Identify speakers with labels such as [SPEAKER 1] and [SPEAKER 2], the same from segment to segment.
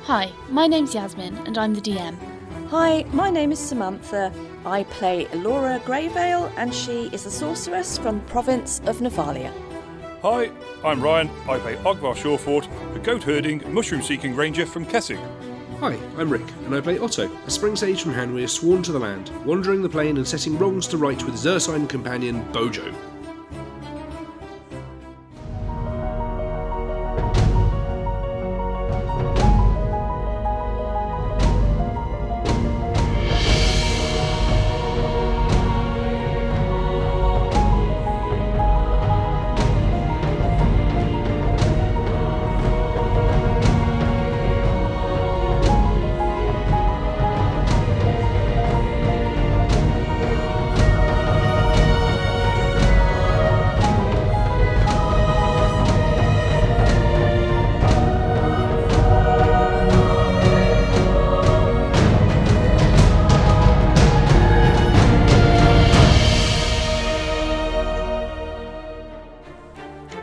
[SPEAKER 1] Hi, my name's Yasmin and I'm the DM.
[SPEAKER 2] Hi, my name is Samantha. I play Elora Greyvale and she is a sorceress from the province of Nephalia.
[SPEAKER 3] Hi, I'm Ryan. I play Ogvar Shawfort, the goat-herding, mushroom-seeking ranger from Kessig.
[SPEAKER 4] Hi, I'm Rick, and I play Otto, a spring sage from Hanweir sworn to the land, wandering the plain and setting wrongs to right with his ursine companion, Bojo.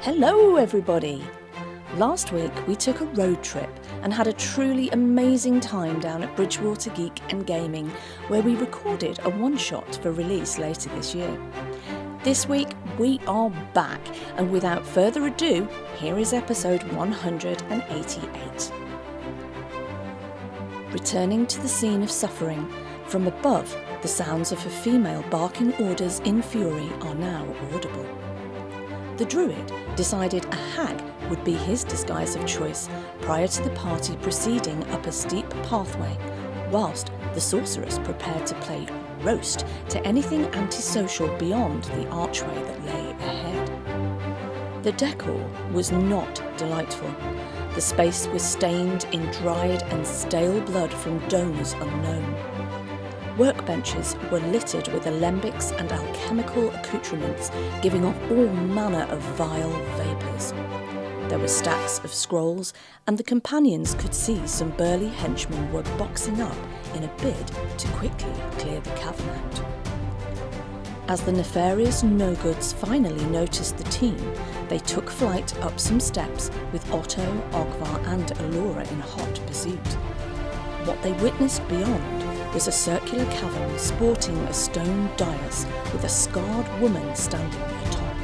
[SPEAKER 2] Hello everybody! Last week we took a road trip and had a truly amazing time down at Bridgewater Geek and Gaming, where we recorded a one-shot for release later this year. This week we are back, and without further ado, here is episode 188. Returning to the scene of suffering, from above the sounds of a female barking orders in fury are now audible. The druid decided a hag would be his disguise of choice prior to the party proceeding up a steep pathway, whilst the sorceress prepared to play roast to anything antisocial beyond the archway that lay ahead. The decor was not delightful. The space was stained in dried and stale blood from donors unknown. Workbenches were littered with alembics and alchemical accoutrements, giving off all manner of vile vapours. There were stacks of scrolls, and the companions could see some burly henchmen were boxing up in a bid to quickly clear the cavern out. As the nefarious no-goods finally noticed the team, they took flight up some steps with Otto, Ogvar and Elora in hot pursuit. What they witnessed beyond was a circular cavern sporting a stone dais with a scarred woman standing atop.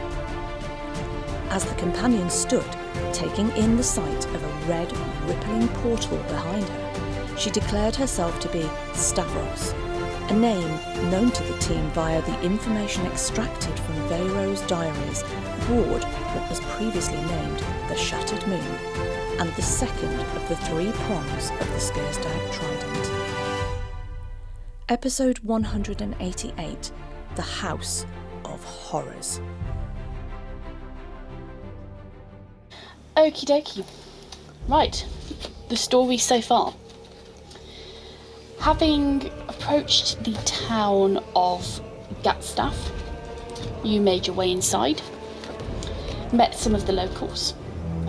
[SPEAKER 2] As the companion stood, taking in the sight of a red, rippling portal behind her, she declared herself to be Stavros, a name known to the team via the information extracted from Veyro's diaries aboard what was previously named the Shattered Moon, and the second of the three prongs of the Skersdag Trident. Episode 188, The House of Horrors.
[SPEAKER 1] Okie dokie. Right, the story so far. Having approached the town of Gatstaff, you made your way inside, met some of the locals,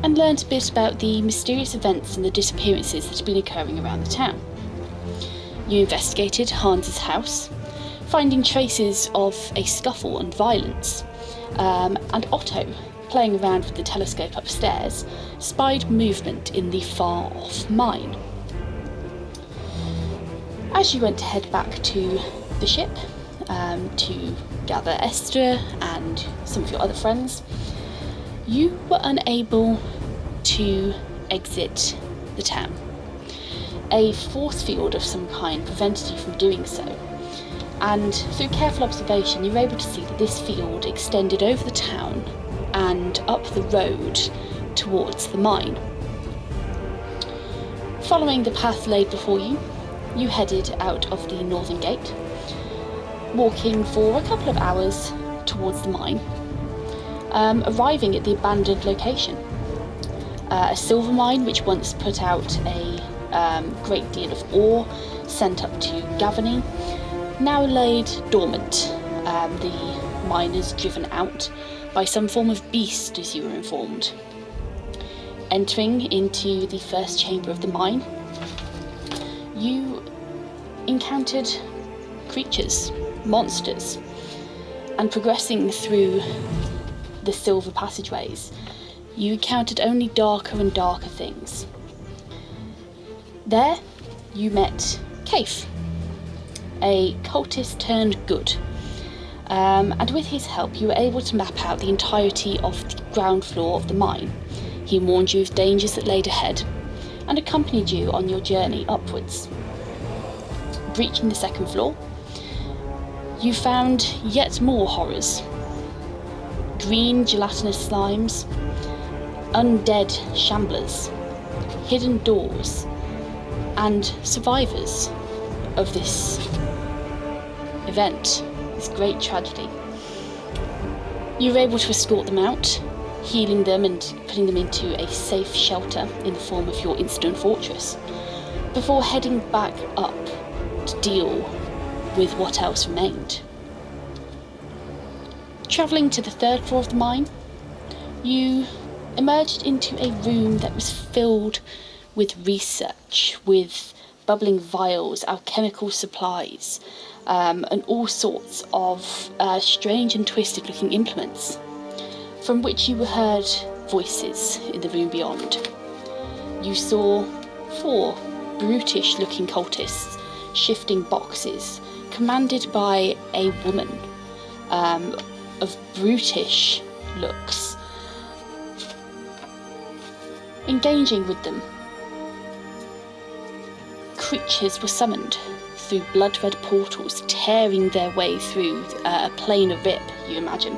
[SPEAKER 1] and learned a bit about the mysterious events and the disappearances that had been occurring around the town. You investigated Hans's house, finding traces of a scuffle and violence, and Otto, playing around with the telescope upstairs, spied movement in the far-off mine. As you went to head back to the ship to gather Esther and some of your other friends, you were unable to exit the town. A force field of some kind prevented you from doing so, and through careful observation you were able to see that this field extended over the town and up the road towards the mine. Following the path laid before you, you headed out of the northern gate, walking for a couple of hours towards the mine, arriving at the abandoned location. A silver mine which once put out a great deal of ore sent up to Gavany, now laid dormant, the miners driven out by some form of beast, as you were informed. Entering into the first chamber of the mine, you encountered creatures, monsters, and progressing through the silver passageways, you encountered only darker and darker things. There, you met Kaif, a cultist turned good. And with his help, you were able to map out the entirety of the ground floor of the mine. He warned you of dangers that laid ahead, and accompanied you on your journey upwards. Reaching the second floor, you found yet more horrors. Green gelatinous slimes, undead shamblers, hidden doors, and survivors of this event, this great tragedy. You were able to escort them out, healing them and putting them into a safe shelter in the form of your instant fortress, before heading back up to deal with what else remained. Travelling to the third floor of the mine, you emerged into a room that was filled with research, with bubbling vials, alchemical supplies, and all sorts of strange and twisted looking implements, from which you heard voices in the room beyond. You saw 4 brutish looking cultists shifting boxes, commanded by a woman of brutish looks. Engaging with them, creatures were summoned through blood-red portals, tearing their way through a plain of rip, you imagine.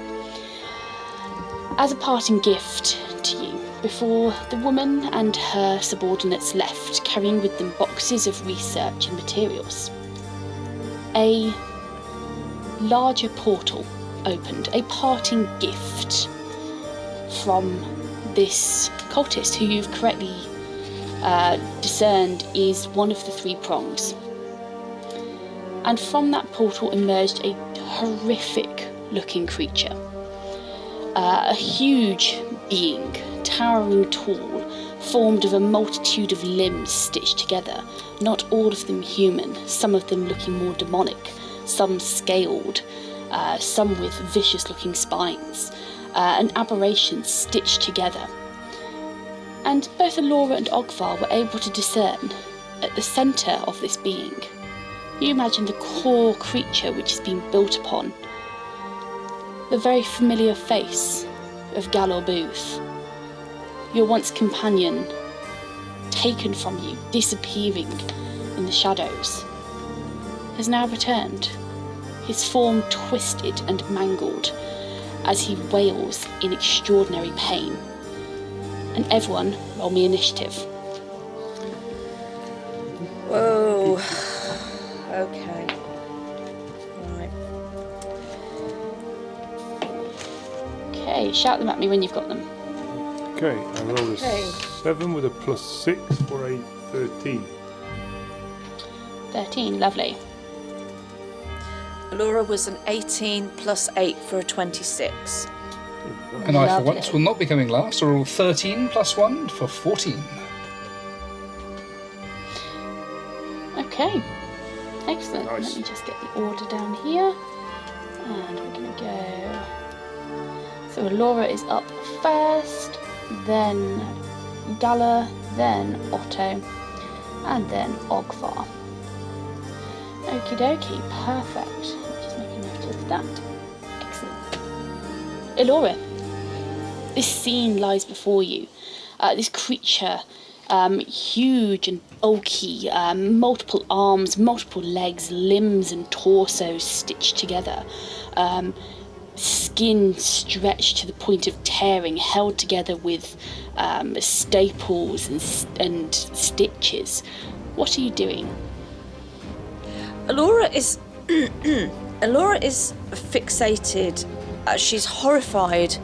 [SPEAKER 1] As a parting gift to you, before the woman and her subordinates left, carrying with them boxes of research and materials, a larger portal opened, a parting gift from this cultist, who you've correctly discerned is one of the 3 prongs. And from that portal emerged a horrific looking creature. A huge being, towering tall, formed of a multitude of limbs stitched together, not all of them human, some of them looking more demonic, some scaled, some with vicious looking spines, and aberrations stitched together. And both Alora and Ogvar were able to discern, at the centre of this being, you imagine the core creature which has been built upon the very familiar face of Galor Booth, your once companion, taken from you, disappearing in the shadows, has now returned, his form twisted and mangled as he wails in extraordinary pain. And everyone, roll me initiative.
[SPEAKER 2] Whoa. Okay. Right.
[SPEAKER 1] Okay, shout them at me when you've got them.
[SPEAKER 3] Okay, I rolled a 7 with a +6 for a 13.
[SPEAKER 1] 13, lovely.
[SPEAKER 2] Laura was an 18 plus 8 for a 26.
[SPEAKER 5] And I, for
[SPEAKER 1] Lovely.
[SPEAKER 5] once, will not be coming last. I roll 13 plus 1 for 14.
[SPEAKER 1] Okay, excellent.
[SPEAKER 3] Nice.
[SPEAKER 1] Let me just get the order down here. And we're going to go... So Laura is up first, then Gala, then Otto, and then Ogvar. Okie dokie, perfect. Just make a note of that. Excellent. Elora, this scene lies before you. This creature, huge and bulky, multiple arms, multiple legs, limbs and torsos stitched together. Skin stretched to the point of tearing, held together with staples and stitches. What are you doing?
[SPEAKER 2] Alora is Alora is fixated. She's horrified,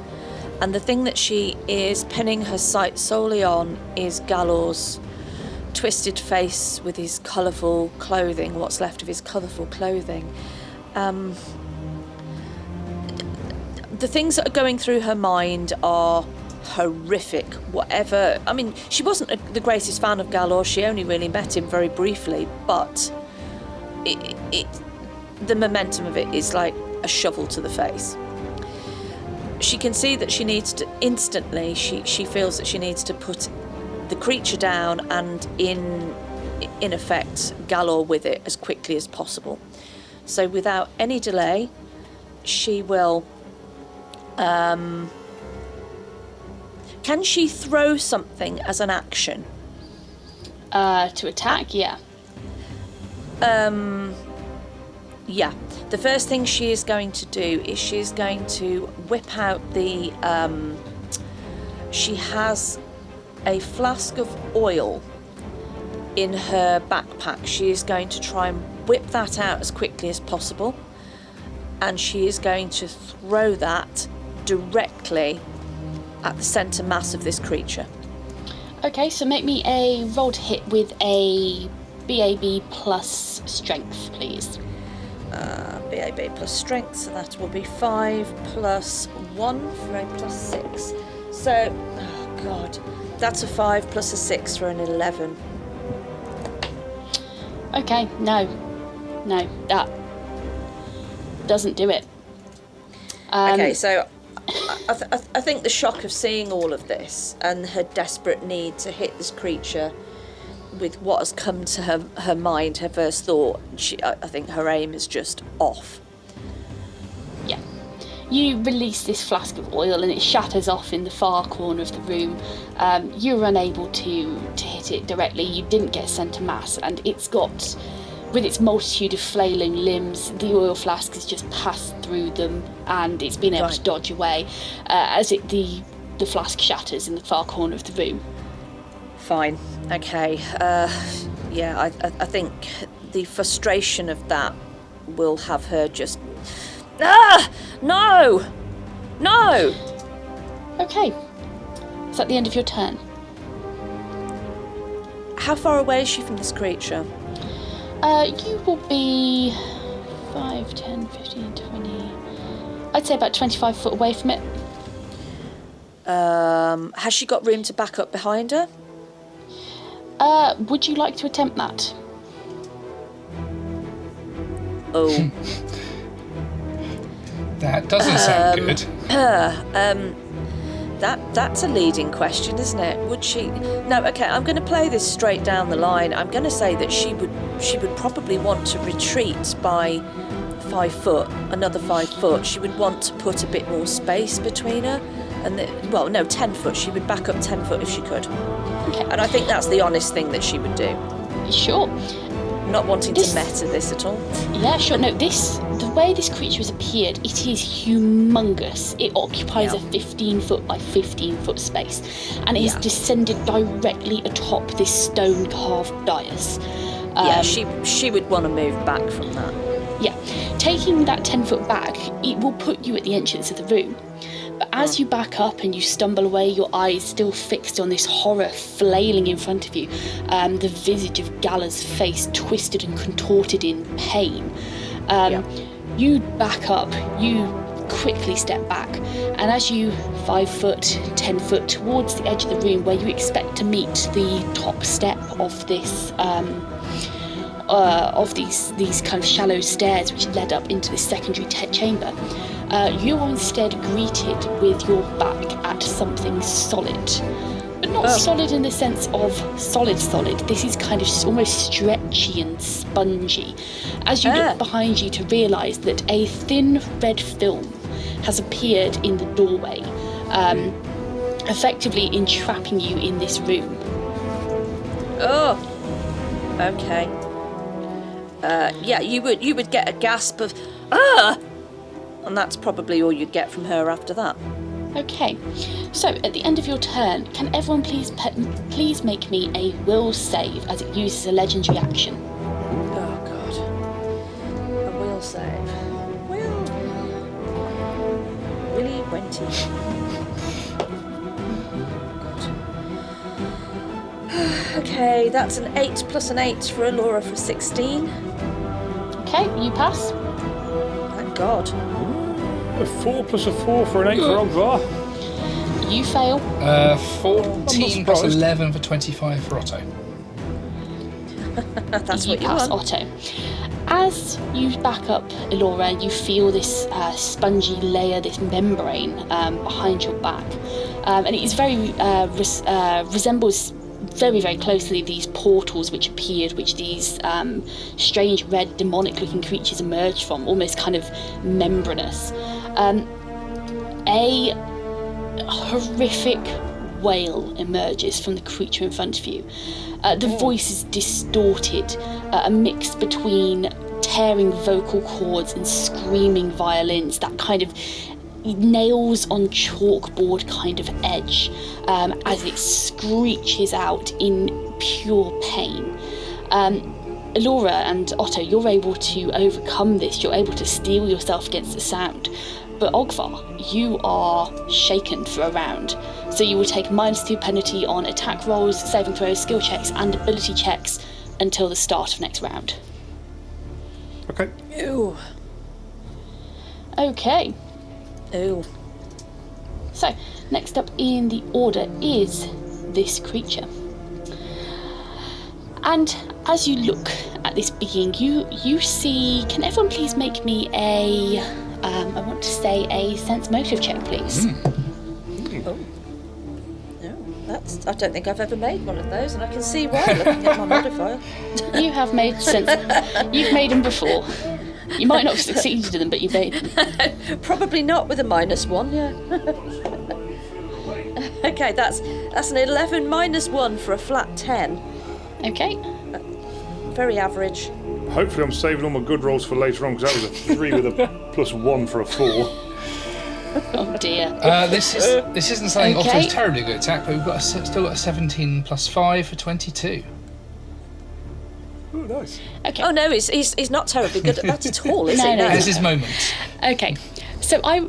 [SPEAKER 2] and the thing that she is pinning her sight solely on is Galor's twisted face with his colourful clothing, what's left of his colourful clothing. The things that are going through her mind are horrific. Whatever. I mean, she wasn't the greatest fan of Galor. She only really met him very briefly, but the momentum of it is like a shovel to the face. She can see that she needs to instantly. She feels that she needs to put the creature down, and in in effect, Galore with it as quickly as possible. So without any delay, she will... can she throw something as an action?
[SPEAKER 1] To attack, yeah.
[SPEAKER 2] Yeah. The first thing she is going to do is she's going to whip out the... she has a flask of oil in her backpack. She is going to try and whip that out as quickly as possible, and she is going to throw that directly at the centre mass of this creature.
[SPEAKER 1] Okay, so make me a roll to hit with a BAB plus strength, please.
[SPEAKER 2] BAB plus strength, so that will be 5 plus 1 for a plus 6. So, oh god, that's a 5 plus a 6 for an 11.
[SPEAKER 1] Okay, no, that doesn't do it.
[SPEAKER 2] Okay, so I think the shock of seeing all of this and her desperate need to hit this creature with what has come to her mind, her first thought, I think her aim is just off.
[SPEAKER 1] Yeah. You release this flask of oil and it shatters off in the far corner of the room. You're unable to hit it directly. You didn't get centre mass, and it's got, with its multitude of flailing limbs, the oil flask has just passed through them and it's been able to dodge away as the flask shatters in the far corner of the room.
[SPEAKER 2] Fine. Okay. Yeah, I think the frustration of that will have her just... Ah! No! No!
[SPEAKER 1] Okay. Is that the end of your turn?
[SPEAKER 2] How far away is she from this creature?
[SPEAKER 1] You will be 5, 10, 15, 20... I'd say about 25 foot away from it.
[SPEAKER 2] Has she got room to back up behind her?
[SPEAKER 1] Would you like to attempt that?
[SPEAKER 2] Oh.
[SPEAKER 5] That doesn't sound good.
[SPEAKER 2] That's a leading question, isn't it? Would she? No. Okay, I'm going to play this straight down the line. I'm going to say that she would probably want to retreat by 5 foot, another 5 foot. She would want to put a bit more space between her, and 10 foot. She would back up 10 foot if she could.
[SPEAKER 1] Okay.
[SPEAKER 2] And I think that's the honest thing that she would do.
[SPEAKER 1] Sure.
[SPEAKER 2] Not wanting to meta this at all.
[SPEAKER 1] Yeah, sure. No, the way this creature has appeared, it is humongous. It occupies a 15 foot by 15 foot space, and it has descended directly atop this stone carved dais.
[SPEAKER 2] She would want to move back from that.
[SPEAKER 1] Yeah, taking that 10 foot back, it will put you at the entrance of the room. But as you back up and you stumble away, your eyes still fixed on this horror flailing in front of you, the visage of Gala's face twisted and contorted in pain. You back up, you quickly step back, and as you 5 foot, 10 foot towards the edge of the room where you expect to meet the top step of this of these kind of shallow stairs which led up into this secondary chamber, you are instead greeted with your back at something solid. But not solid in the sense of solid. This is kind of almost stretchy and spongy. As you look behind you to realise that a thin red film has appeared in the doorway, effectively entrapping you in this room.
[SPEAKER 2] Oh, okay. You would get a gasp of and that's probably all you'd get from her after that.
[SPEAKER 1] Okay, so at the end of your turn, can everyone please make me a will save as it uses a legendary action?
[SPEAKER 2] Oh god, a will save. Willy Wenty. Okay, that's an 8 plus an 8 for Allura for 16.
[SPEAKER 1] Okay, you pass.
[SPEAKER 2] Thank God.
[SPEAKER 3] A 4 plus a 4 for an 8 for Ogvar.
[SPEAKER 1] You fail.
[SPEAKER 5] 14 plus 11 for 25 for Otto.
[SPEAKER 2] That's what you
[SPEAKER 1] pass,
[SPEAKER 2] want.
[SPEAKER 1] Otto. As you back up, Allura, you feel this spongy layer, this membrane behind your back, and it is very resembles very, very closely these portals which appeared, which these strange red demonic-looking creatures emerged from, almost kind of membranous. A horrific wail emerges from the creature in front of you. The voice is distorted, a mix between tearing vocal cords and screaming violins, that kind of nails on chalkboard kind of edge, as it screeches out in pure pain. Laura and Otto, you're able to overcome this, you're able to steel yourself against the sound. But Ogvar, you are shaken for a round. So you will take -2 penalty on attack rolls, saving throws, skill checks, and ability checks until the start of next round.
[SPEAKER 3] Okay.
[SPEAKER 2] Ew.
[SPEAKER 1] Okay.
[SPEAKER 2] Ew.
[SPEAKER 1] So, next up in the order is this creature. And as you look at this being, you see... Can everyone please make me a... I want to say a sense motive check, please.
[SPEAKER 2] Oh. No, I don't think I've ever made one of those, and I can see why looking at my modifier.
[SPEAKER 1] You have made sense. You've made them before. You might not have succeeded in them, but you made them.
[SPEAKER 2] Probably not with a -1, yeah. Okay, that's an 11 -1 for a flat 10.
[SPEAKER 1] Okay.
[SPEAKER 2] Very average.
[SPEAKER 3] Hopefully I'm saving all my good rolls for later on, because that was a 3 with a +1 for a 4.
[SPEAKER 1] Oh dear.
[SPEAKER 5] This isn't something
[SPEAKER 1] Okay.
[SPEAKER 5] Otto's terribly good attack, but we've got still got a 17 +5 for 22.
[SPEAKER 3] Oh, nice.
[SPEAKER 1] Okay.
[SPEAKER 2] Oh no, he's not terribly good at that at all, is he?
[SPEAKER 1] No.
[SPEAKER 5] This is his moment.
[SPEAKER 1] Okay. So I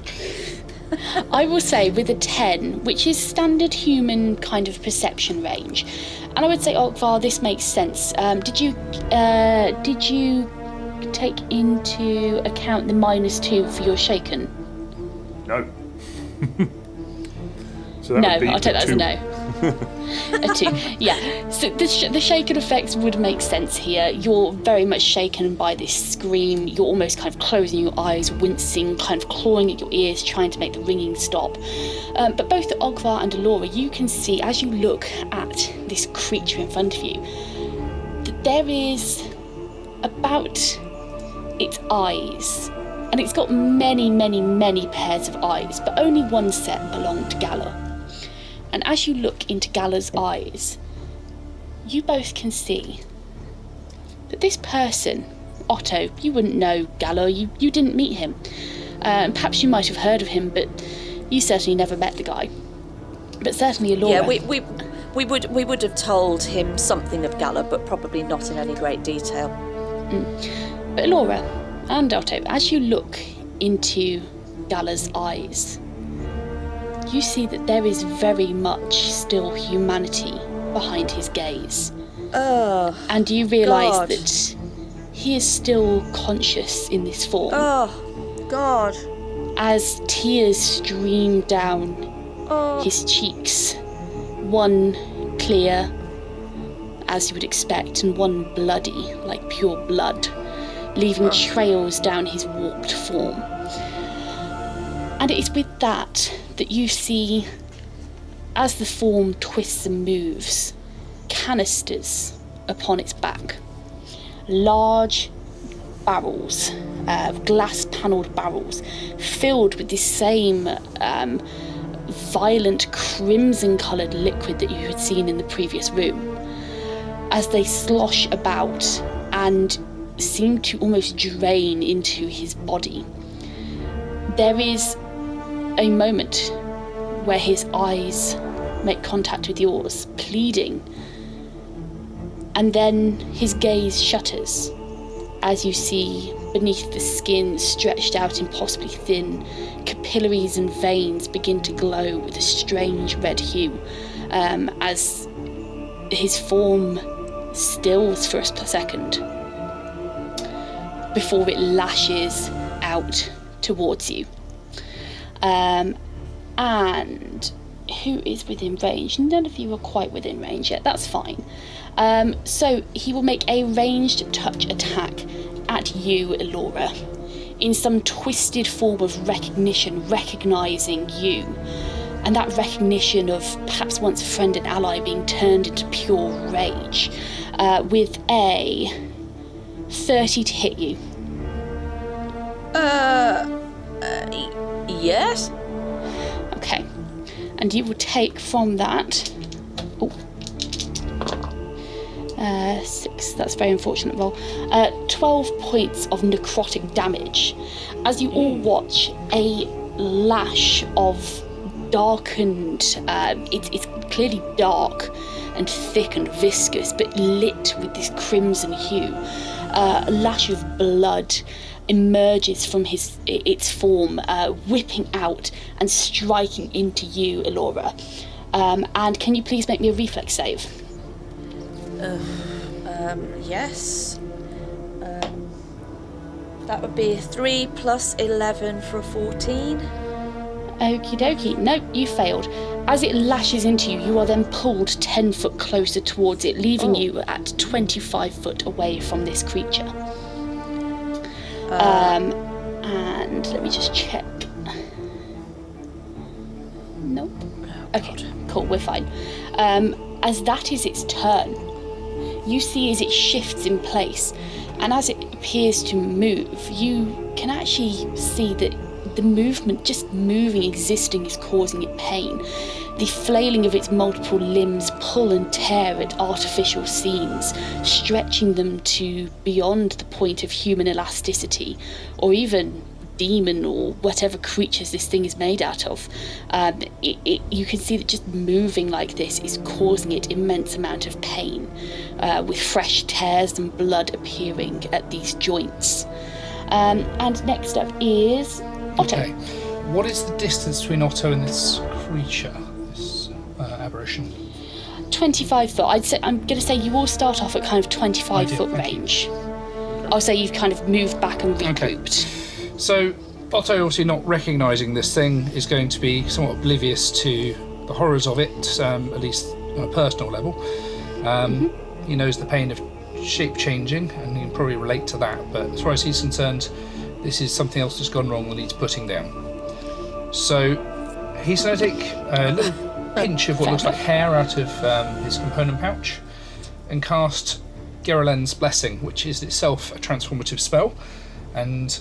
[SPEAKER 1] will say with a 10, which is standard human kind of perception range, and I would say, Ogvar, this makes sense. Did you take into account the -2 for your shaken?
[SPEAKER 3] No. So that
[SPEAKER 1] No,
[SPEAKER 3] would be
[SPEAKER 1] I'll take that as a
[SPEAKER 3] 2.
[SPEAKER 1] no. A 2, yeah. So the shaken effects would make sense here. You're very much shaken by this scream. You're almost kind of closing your eyes, wincing, kind of clawing at your ears, trying to make the ringing stop. But both Ogvar and Laura, you can see as you look at this creature in front of you, that there is about its eyes. And it's got many, many, many pairs of eyes, but only one set belong to Gala. And as you look into Gala's eyes, you both can see that this person, Otto, you wouldn't know Gala, you didn't meet him. Perhaps you might have heard of him, but you certainly never met the guy. But certainly Laura.
[SPEAKER 2] Yeah, we would have told him something of Gala, but probably not in any great detail.
[SPEAKER 1] But Laura and Otto, as you look into Gala's eyes, you see that there is very much still humanity behind his gaze. And you realise
[SPEAKER 2] God.
[SPEAKER 1] that he is still conscious in this form.
[SPEAKER 2] Oh, God.
[SPEAKER 1] As tears stream down his cheeks, one clear, as you would expect, and one bloody, like pure blood, leaving trails down his warped form. And it is with that you see, as the form twists and moves, canisters upon its back. Large barrels, glass-panelled barrels, filled with this same violent crimson-coloured liquid that you had seen in the previous room. As they slosh about and seem to almost drain into his body, there is a moment where his eyes make contact with yours, pleading, and then his gaze shutters as you see beneath the skin, stretched out impossibly thin, capillaries and veins begin to glow with a strange red hue, as his form stills for a second before it lashes out towards you. And who is within range? None of you are quite within range yet, that's fine. So he will make a ranged touch attack at you, Laura, in some twisted form of recognition, recognising you. and that recognition of perhaps once a friend and ally being turned into pure rage, with a 30 to hit you.
[SPEAKER 2] Yes?
[SPEAKER 1] Okay. And you will take from that... 6, that's a very unfortunate roll. 12 points of necrotic damage as you all watch a lash of darkened, it's clearly dark and thick and viscous, but lit with this crimson hue. A lash of blood emerges from its form, whipping out and striking into you, Elora. And can you please make me a reflex save?
[SPEAKER 2] Yes. That would be 3 plus 11 for a 14.
[SPEAKER 1] Okie dokie. Nope, you failed. As it lashes into you, you are then pulled 10 foot closer towards it, leaving you at 25 foot away from this creature. And let me just check. Nope. Okay, cool, we're fine. As that is its turn, you see as it shifts in place, and as it appears to move, you can actually see that the movement, just moving, existing, is causing it pain. The flailing of its multiple limbs pull and tear at artificial seams, stretching them to beyond the point of human elasticity, or even demon or whatever creatures this thing is made out of. You can see that just moving like this is causing it immense amount of pain, with fresh tears and blood appearing at these joints. And next up is Otto.
[SPEAKER 5] Okay. What is the distance between Otto and this creature, this aberration?
[SPEAKER 1] 25 foot. I'm going to say you all start off at kind of 25 foot range. I'll say you've kind of moved back and regrouped.
[SPEAKER 5] Okay. So Otto, obviously not recognising this thing, is going to be somewhat oblivious to the horrors of it, at least on a personal level. He knows the pain of shape changing, and he can probably relate to that, but as far as he's concerned, this is something else that's gone wrong that needs putting down. So he's going to take a little pinch of what looks like hair out of his component pouch and cast Geralend's Blessing, which is itself a transformative spell, and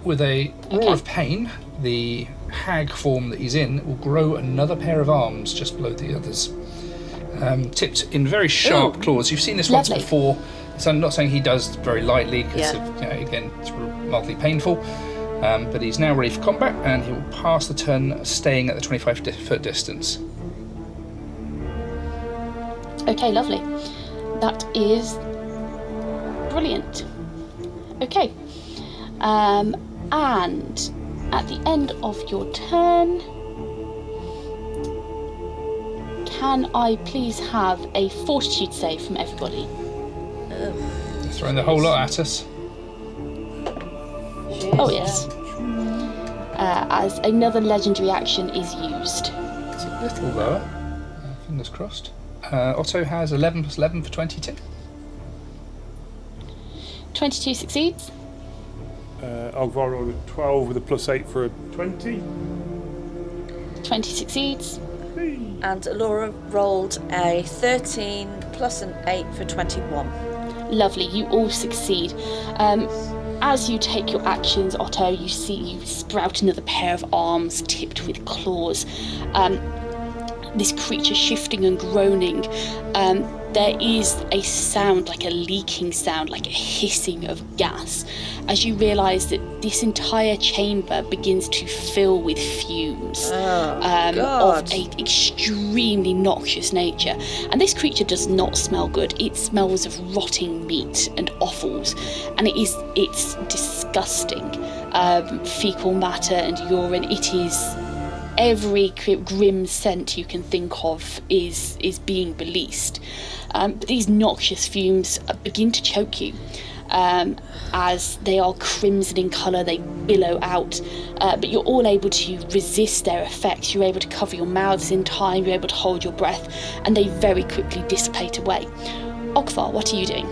[SPEAKER 5] with a roar of pain, the hag form that he's in will grow another pair of arms just below the others, tipped in very sharp claws. You've seen this once before, so I'm not saying he does very lightly, because again, it's mildly painful, but he's now ready for combat, and he will pass the turn staying at the 25 foot distance.
[SPEAKER 1] Okay, lovely. That is brilliant. Okay. And at the end of your turn, can I please have a fortitude save from everybody?
[SPEAKER 5] Throwing the whole lot at us.
[SPEAKER 1] Oh yes. As another legendary action is used.
[SPEAKER 5] It's a little lower. Fingers crossed. Otto has 11 plus 11 for 22.
[SPEAKER 1] 22 succeeds.
[SPEAKER 3] Ogvar rolled a 12 with a plus 8 for a 20.
[SPEAKER 1] 20 succeeds.
[SPEAKER 2] And Laura rolled a 13 plus an 8 for 21.
[SPEAKER 1] Lovely, you all succeed. As you take your actions, Otto, you see you sprout another pair of arms tipped with claws. This creature shifting and groaning. There is a sound, like a leaking sound, like a hissing of gas, as you realise that this entire chamber begins to fill with fumes of an extremely noxious nature. And this creature does not smell good. It smells of rotting meat and offals, and it's disgusting. Fecal matter and urine. It is every grim scent you can think of is being released. But these noxious fumes begin to choke you. As they are crimson in colour, they billow out, but you're all able to resist their effects. You're able to cover your mouths in time, you're able to hold your breath, and they very quickly dissipate away. Ogvar, what are you doing?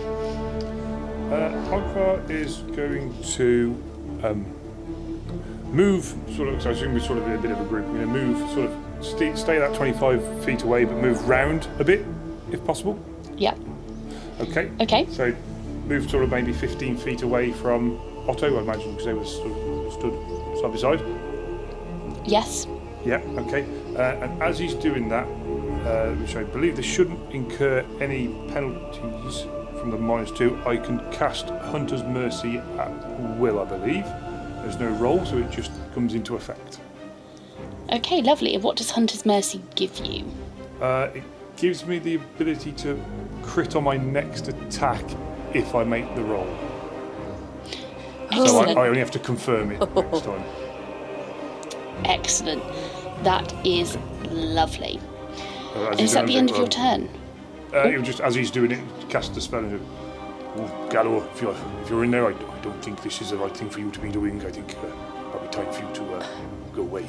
[SPEAKER 3] Ogvar is going to move, sort of, so I assume we're sort of in a bit of a group, move sort of stay that 25 feet away, but move round a bit, if possible.
[SPEAKER 1] Yeah.
[SPEAKER 3] Okay.
[SPEAKER 1] Okay.
[SPEAKER 3] So move sort of maybe 15 feet away from Otto, I imagine, because they were sort of stood side by side.
[SPEAKER 1] Yes.
[SPEAKER 3] Yeah. Okay. And as he's doing that, which I believe they shouldn't incur any penalties from the -2, I can cast Hunter's Mercy at will, I believe. There's no roll, so it just comes into effect.
[SPEAKER 1] Okay, lovely. And what does Hunter's Mercy give you?
[SPEAKER 3] It gives me the ability to crit on my next attack if I make the roll. So
[SPEAKER 1] Excellent.
[SPEAKER 3] I only have to confirm it next time.
[SPEAKER 1] Excellent. That is lovely.
[SPEAKER 3] As
[SPEAKER 1] Is
[SPEAKER 3] he's
[SPEAKER 1] that
[SPEAKER 3] doing
[SPEAKER 1] the
[SPEAKER 3] it,
[SPEAKER 1] end of your turn?
[SPEAKER 3] It was just as he's doing it, cast the spell and go, "Oh, Gallo, if you're in there, I don't think this is the right thing for you to be doing. I think probably time for you to go away."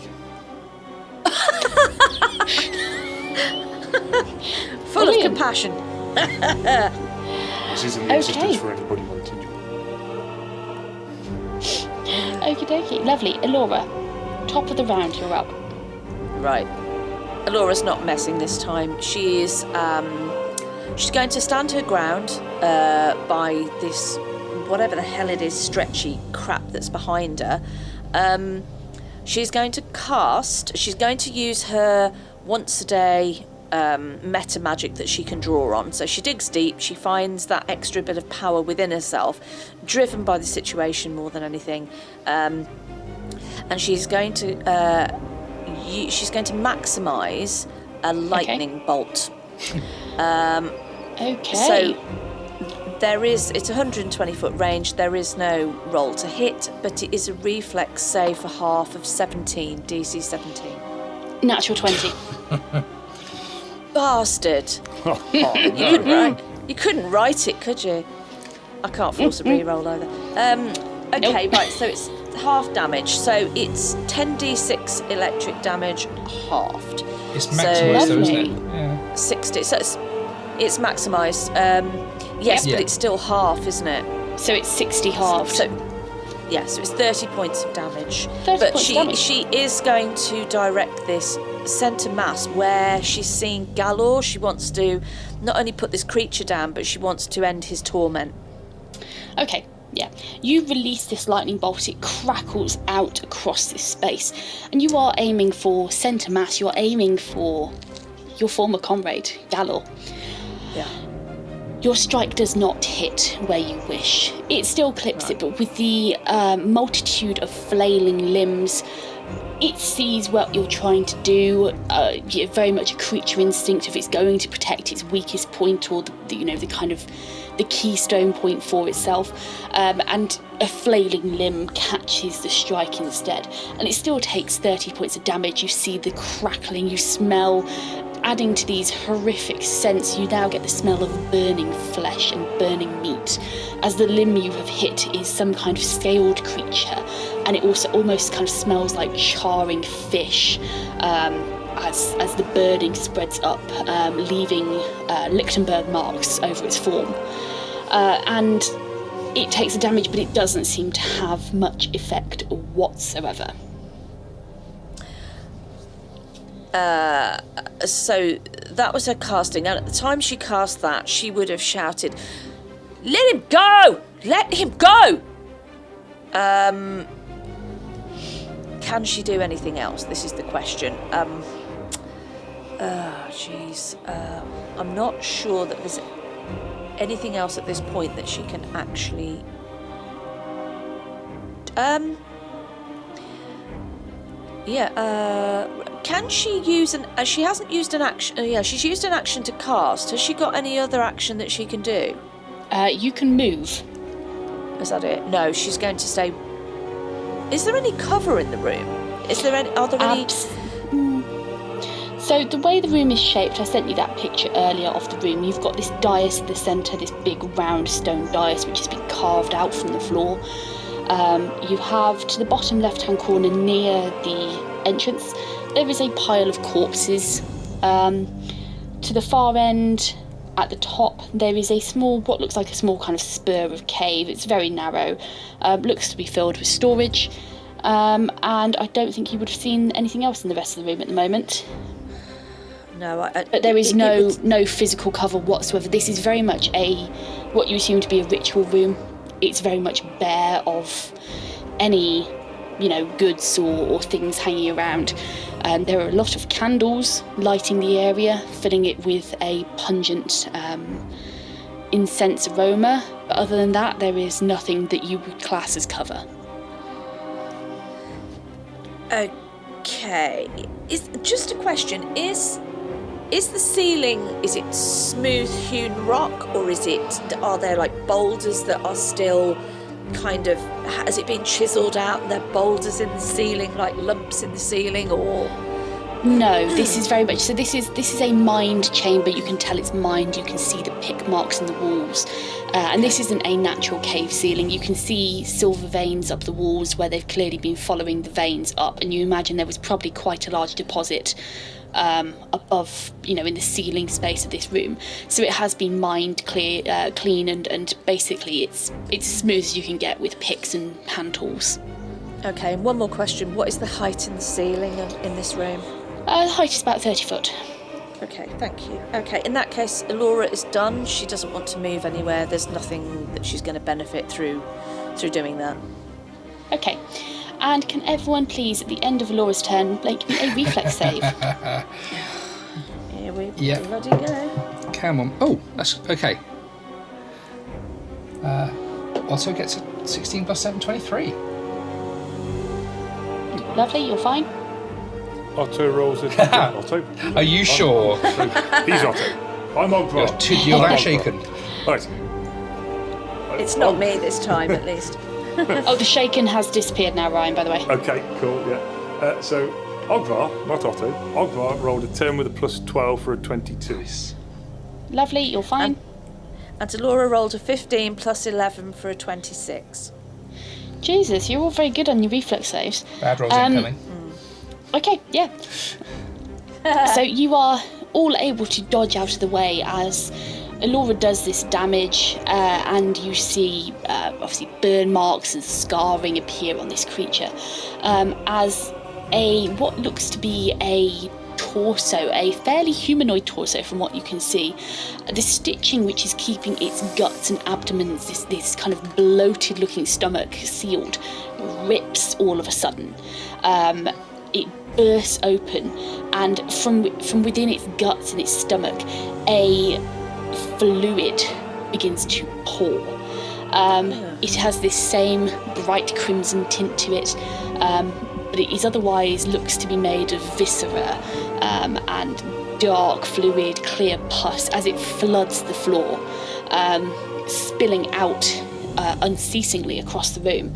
[SPEAKER 2] Full of compassion.
[SPEAKER 3] This isn't the assistance for anybody wanting to.
[SPEAKER 1] Okie dokie. Lovely. Elora, top of the round, you're up.
[SPEAKER 2] Right. Alora's not messing this time. She's going to stand her ground by this, whatever the hell it is, stretchy crap that's behind her. She's going to use her once a day meta magic that she can draw on. So she digs deep, she finds that extra bit of power within herself, driven by the situation more than anything. And she's going to maximise a lightning bolt.
[SPEAKER 1] Okay.
[SPEAKER 2] So it's 120 foot range. There is no roll to hit, but it is a reflex save for half of 17, DC 17.
[SPEAKER 1] Natural 20.
[SPEAKER 2] Bastard! You couldn't write it, could you? I can't force a re-roll either. Okay,
[SPEAKER 1] Nope.
[SPEAKER 2] right. So it's half damage. So it's 10d6 electric damage halved.
[SPEAKER 5] It's maximised, though, isn't it?
[SPEAKER 1] Lovely.
[SPEAKER 5] Yeah.
[SPEAKER 2] 60. So it's maximised. Yes,
[SPEAKER 5] Yep.
[SPEAKER 2] but it's still half, isn't it?
[SPEAKER 1] So it's 60 halved.
[SPEAKER 2] So it's 30 points of damage.
[SPEAKER 1] 30
[SPEAKER 2] But
[SPEAKER 1] points of damage.
[SPEAKER 2] she is going to direct this centre mass where she's seeing Galor. She wants to not only put this creature down, but she wants to end his torment.
[SPEAKER 1] Okay, yeah. You release this lightning bolt, it crackles out across this space, and you are aiming for centre mass, you're aiming for your former comrade, Galor.
[SPEAKER 2] Yeah.
[SPEAKER 1] Your strike does not hit where you wish. It still clips it, but with the multitude of flailing limbs, it sees what you're trying to do. Very much a creature instinct. If it's going to protect its weakest point or the keystone point for itself, and a flailing limb catches the strike instead, and it still takes 30 points of damage. You see the crackling, you smell. Adding to these horrific scents, you now get the smell of burning flesh and burning meat, as the limb you have hit is some kind of scaled creature, and it also almost kind of smells like charring fish as the burning spreads up, leaving Lichtenberg marks over its form. And it takes the damage, but it doesn't seem to have much effect whatsoever.
[SPEAKER 2] So that was her casting. And at the time she cast that, she would have shouted, "Let him go! Let him go!" Can she do anything else? This is the question. I'm not sure that there's anything else at this point that she can actually... Can she use she hasn't used an action. She's used an action to cast. Has she got any other action that she can do?
[SPEAKER 1] You can move.
[SPEAKER 2] Is that it? No, she's going to stay. Is there any cover in the room? Are there any?
[SPEAKER 1] So the way the room is shaped, I sent you that picture earlier of the room. You've got this dais at the centre, this big round stone dais which has been carved out from the floor. You have to the bottom left-hand corner near the entrance, there is a pile of corpses. To the far end, at the top, there is what looks like a small kind of spur of cave. It's very narrow, looks to be filled with storage. And I don't think you would have seen anything else in the rest of the room at the moment.
[SPEAKER 2] No,
[SPEAKER 1] But there is no physical cover whatsoever. This is very much what you assume to be a ritual room. It's very much bare of any, goods or things hanging around. There are a lot of candles lighting the area, filling it with a pungent incense aroma. But other than that, there is nothing that you would class as cover.
[SPEAKER 2] Okay. Just a question. Is the ceiling, is it smooth hewn rock, or are there like boulders that are still kind of, has it been chiselled out and there are boulders in the ceiling, like lumps in the ceiling, or?
[SPEAKER 1] No, this is very much, so this is a mined chamber. You can tell it's mined, you can see the pick marks in the walls. And this isn't a natural cave ceiling. You can see silver veins up the walls where they've clearly been following the veins up, and you imagine there was probably quite a large deposit above, in the ceiling space of this room. So it has been mined clean, and basically it's as smooth as you can get with picks and hand tools.
[SPEAKER 2] Okay, and one more question. What is the height in the ceiling in this room?
[SPEAKER 1] The height is about 30 foot.
[SPEAKER 2] Okay, thank you. Okay, in that case, Elora is done. She doesn't want to move anywhere. There's nothing that she's going to benefit through doing that.
[SPEAKER 1] Okay. And can everyone please, at the end of Laura's turn, make me a reflex save?
[SPEAKER 2] Here we
[SPEAKER 5] Yep.
[SPEAKER 2] bloody go.
[SPEAKER 5] Come on. Oh, that's okay. Also gets a 16 plus 7, 23.
[SPEAKER 1] Lovely, you're fine.
[SPEAKER 3] Otto rolls it. Otto?
[SPEAKER 5] Are you sure?
[SPEAKER 3] He's Otto. I'm Ogvar.
[SPEAKER 5] You're that shaken.
[SPEAKER 3] Right.
[SPEAKER 2] It's not me this time, at least.
[SPEAKER 1] Oh, the shaken has disappeared now, Ryan, by the way.
[SPEAKER 3] Okay, cool, yeah. So, Ogvar, not Otto, Ogvar rolled a 10 with a plus 12 for a 22.
[SPEAKER 1] Lovely, you're fine.
[SPEAKER 2] And Elora rolled a 15 plus 11 for a 26.
[SPEAKER 1] Jesus, you're all very good on your reflex saves.
[SPEAKER 5] Bad rolls incoming.
[SPEAKER 1] Okay, yeah. So you are all able to dodge out of the way as Elora does this damage, and you see obviously burn marks and scarring appear on this creature as what looks to be a torso, a fairly humanoid torso from what you can see. The stitching which is keeping its guts and abdomen, this kind of bloated looking stomach sealed, rips all of a sudden. It bursts open, and from within its guts and its stomach, a fluid begins to pour. It has this same bright crimson tint to it, but it is otherwise looks to be made of viscera and dark fluid, clear pus as it floods the floor, spilling out unceasingly across the room.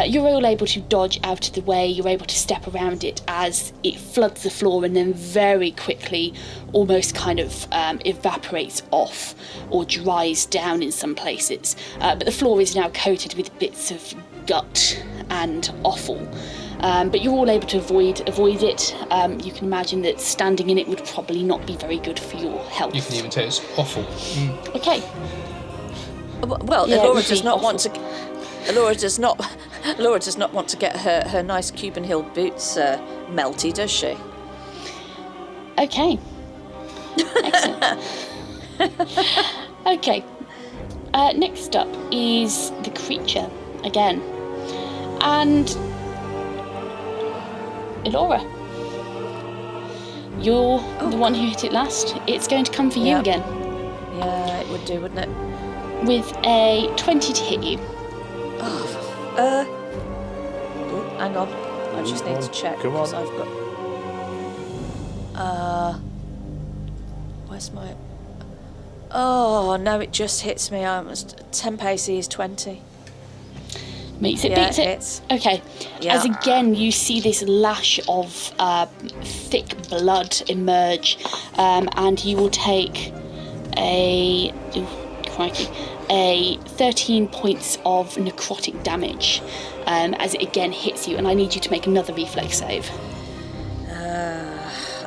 [SPEAKER 1] You're all able to dodge out of the way, you're able to step around it as it floods the floor and then very quickly almost kind of evaporates off or dries down in some places. But the floor is now coated with bits of gut and offal. But you're all able to avoid it. You can imagine that standing in it would probably not be very good for your health.
[SPEAKER 5] You can even say it's awful.
[SPEAKER 1] Okay.
[SPEAKER 2] Well,
[SPEAKER 1] Yeah,
[SPEAKER 2] Elora
[SPEAKER 1] it'd
[SPEAKER 2] does
[SPEAKER 1] be
[SPEAKER 2] not
[SPEAKER 1] awful.
[SPEAKER 2] want to. Elora does not want to get her nice Cuban Hill boots melty, does she?
[SPEAKER 1] Okay. Excellent. Okay. Next up is the creature again. And Elora, you're the one who hit it last. It's going to come for you
[SPEAKER 2] Yeah.
[SPEAKER 1] again
[SPEAKER 2] Yeah, it would do, wouldn't it?
[SPEAKER 1] with a 20 to hit you.
[SPEAKER 2] Hang on. I just need to check
[SPEAKER 3] Come on.
[SPEAKER 2] because I've got. Where's my? Oh no! It just hits me. 10 paces is 20.
[SPEAKER 1] Makes it,
[SPEAKER 2] Yeah,
[SPEAKER 1] beats it.
[SPEAKER 2] hits.
[SPEAKER 1] Okay.
[SPEAKER 2] Yeah.
[SPEAKER 1] As again you see this lash of thick blood emerge, and you will take a 13 points of necrotic damage as it again hits you, and I need you to make another reflex save.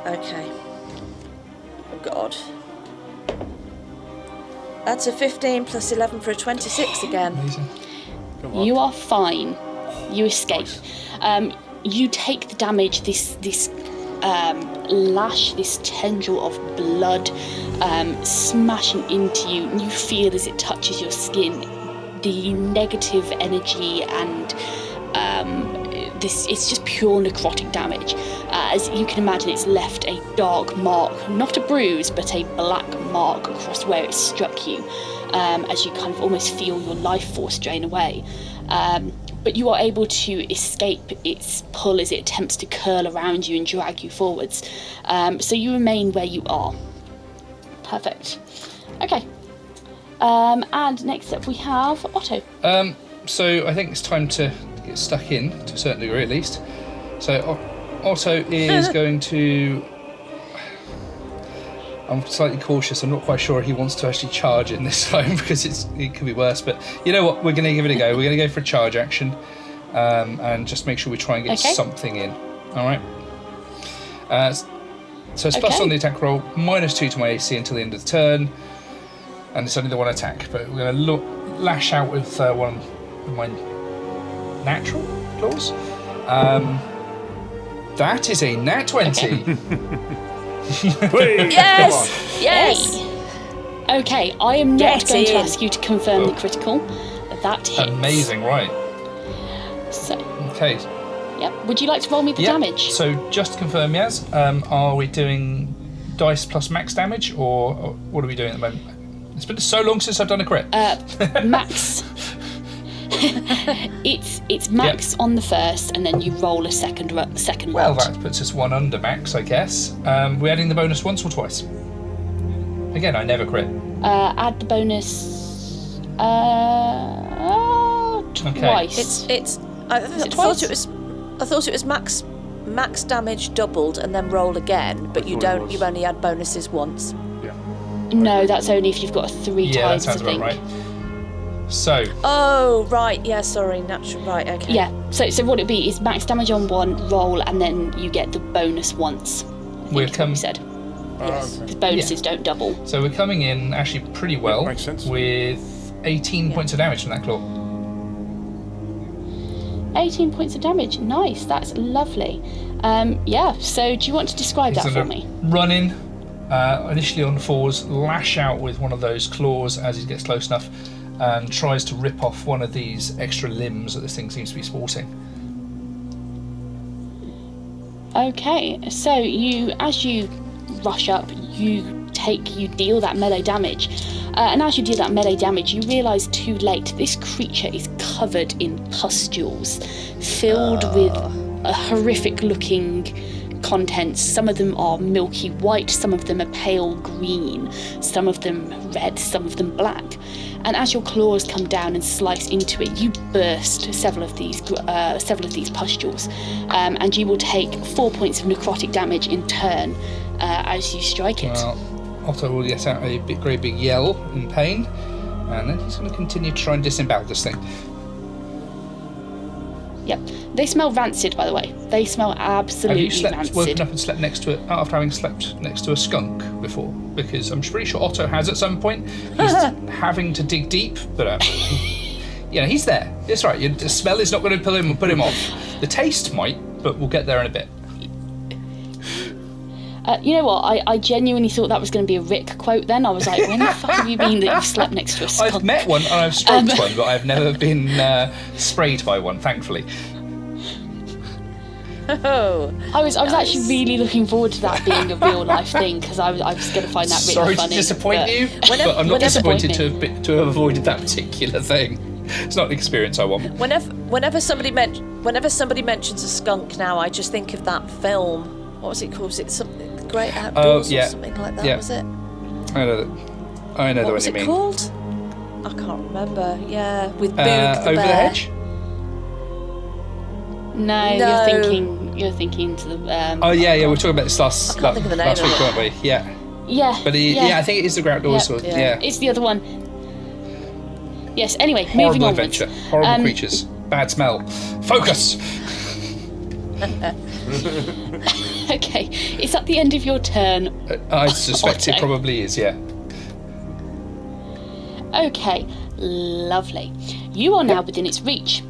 [SPEAKER 2] Okay. Oh God. That's a 15 plus 11 for a 26 again.
[SPEAKER 5] Amazing.
[SPEAKER 3] Come on.
[SPEAKER 1] You are fine. You escape. You take the damage. This lash, this tendril of blood smashing into you, and you feel as it touches your skin the negative energy and it's just pure necrotic damage. As you can imagine, it's left a dark mark, not a bruise, but a black mark across where it struck you, as you kind of almost feel your life force drain away. But you are able to escape its pull as it attempts to curl around you and drag you forwards. So you remain where you are. Perfect. Okay. And next up we have Otto.
[SPEAKER 5] So I think it's time to get stuck in, to a certain degree at least. So Otto is going to... I'm slightly cautious. I'm not quite sure he wants to actually charge in this time because it could be worse. But you know what? We're going to give it a go. We're going to go for a charge action and just make sure we try and get something in. All right? So it's plus on the attack roll, -2 to my AC until the end of the turn. And it's only the one attack. But we're going to lash out with one of my natural claws. That is a nat 20.
[SPEAKER 2] Yes! Yes!
[SPEAKER 1] Hey. Okay, I am not going to ask you to confirm the critical. That hits.
[SPEAKER 5] Amazing, right.
[SPEAKER 1] So.
[SPEAKER 5] Okay.
[SPEAKER 1] Yep. Would you like to roll me the damage?
[SPEAKER 5] So just to confirm, Yaz, are we doing dice plus max damage, or what are we doing at the moment? It's been so long since I've done a crit.
[SPEAKER 1] Max. It's max on the first, and then you roll a second
[SPEAKER 5] Well,
[SPEAKER 1] lot.
[SPEAKER 5] that puts us one under max, I guess. We're adding the bonus once or twice? Again, I never crit.
[SPEAKER 1] Add the bonus twice.
[SPEAKER 2] I thought it was max damage doubled and then roll again, but you don't. You only add bonuses once.
[SPEAKER 3] Yeah.
[SPEAKER 1] No, that's only if you've got a 3
[SPEAKER 5] Yeah,
[SPEAKER 1] times,
[SPEAKER 5] that sounds
[SPEAKER 1] I think.
[SPEAKER 5] about right. So.
[SPEAKER 2] Oh, right. Yeah, sorry. Natural. Right, okay.
[SPEAKER 1] Yeah, so what it'd be is max damage on one, roll, and then you get the bonus once.
[SPEAKER 5] We're
[SPEAKER 1] you said.
[SPEAKER 2] Yes.
[SPEAKER 1] Because bonuses don't double.
[SPEAKER 5] So we're coming in actually pretty well.
[SPEAKER 3] Makes sense.
[SPEAKER 5] With 18 points of damage from that claw.
[SPEAKER 1] 18 points of damage. Nice, that's lovely. So do you want to describe that for me?
[SPEAKER 5] Run in, initially on the fours, lash out with one of those claws as he gets close enough, and tries to rip off one of these extra limbs that this thing seems to be sporting.
[SPEAKER 1] Okay, so as you rush up, you deal that melee damage. And as you deal that melee damage, you realise too late this creature is covered in pustules, filled with a horrific looking contents. Some of them are milky white, some of them are pale green, some of them red, some of them black. And as your claws come down and slice into it, you burst several of these pustules, and you will take 4 points of necrotic damage in turn as you strike it.
[SPEAKER 5] Well, Otto will let out a very big yell in pain, and then he's going to continue to try and disembowel this thing.
[SPEAKER 1] Yep. They smell rancid, by the way. They smell absolutely rancid.
[SPEAKER 5] Have you woken up and slept next to it after having slept next to a skunk before? Because I'm pretty sure Otto has at some point. He's having to dig deep, but he's there. It's right. The smell is not going to put him off. The taste might, but we'll get there in a bit.
[SPEAKER 1] You know what? I genuinely thought that was going to be a Rick quote then. I was like, when the fuck have you been that you've slept next to a skunk?
[SPEAKER 5] I've met one and I've stroked one, but I've never been sprayed by one, thankfully.
[SPEAKER 2] Oh,
[SPEAKER 1] I was actually really looking forward to that being a real life thing, because I was going to find that really
[SPEAKER 5] Sorry
[SPEAKER 1] funny.
[SPEAKER 5] to disappoint you, but I'm not disappointed to have avoided that particular thing. It's not the experience I want.
[SPEAKER 2] Whenever somebody mentions a skunk now, I just think of that film. What was it called? Was it something Great Outdoors or something like that? Was it?
[SPEAKER 5] I know the
[SPEAKER 2] what
[SPEAKER 5] one
[SPEAKER 2] was
[SPEAKER 5] you
[SPEAKER 2] it
[SPEAKER 5] mean.
[SPEAKER 2] called? I can't remember. Yeah, with Boog the
[SPEAKER 5] Over
[SPEAKER 2] bear.
[SPEAKER 5] the Hedge.
[SPEAKER 1] No, you're thinking to the.
[SPEAKER 5] We're talking about this last
[SPEAKER 2] think of the name
[SPEAKER 5] week,
[SPEAKER 2] of it.
[SPEAKER 5] weren't we? Yeah.
[SPEAKER 1] Yeah.
[SPEAKER 5] But I think it is the Great Outdoors.
[SPEAKER 1] Yep.
[SPEAKER 5] Yeah.
[SPEAKER 1] It's the other one. Yes. Anyway,
[SPEAKER 5] Horrible
[SPEAKER 1] moving onwards.
[SPEAKER 5] adventure. Horrible creatures. Bad smell. Focus.
[SPEAKER 1] Okay, it's at the end of your turn.
[SPEAKER 5] I suspect it
[SPEAKER 1] Otto.
[SPEAKER 5] probably is. Yeah.
[SPEAKER 1] Okay, lovely. You are now within its reach.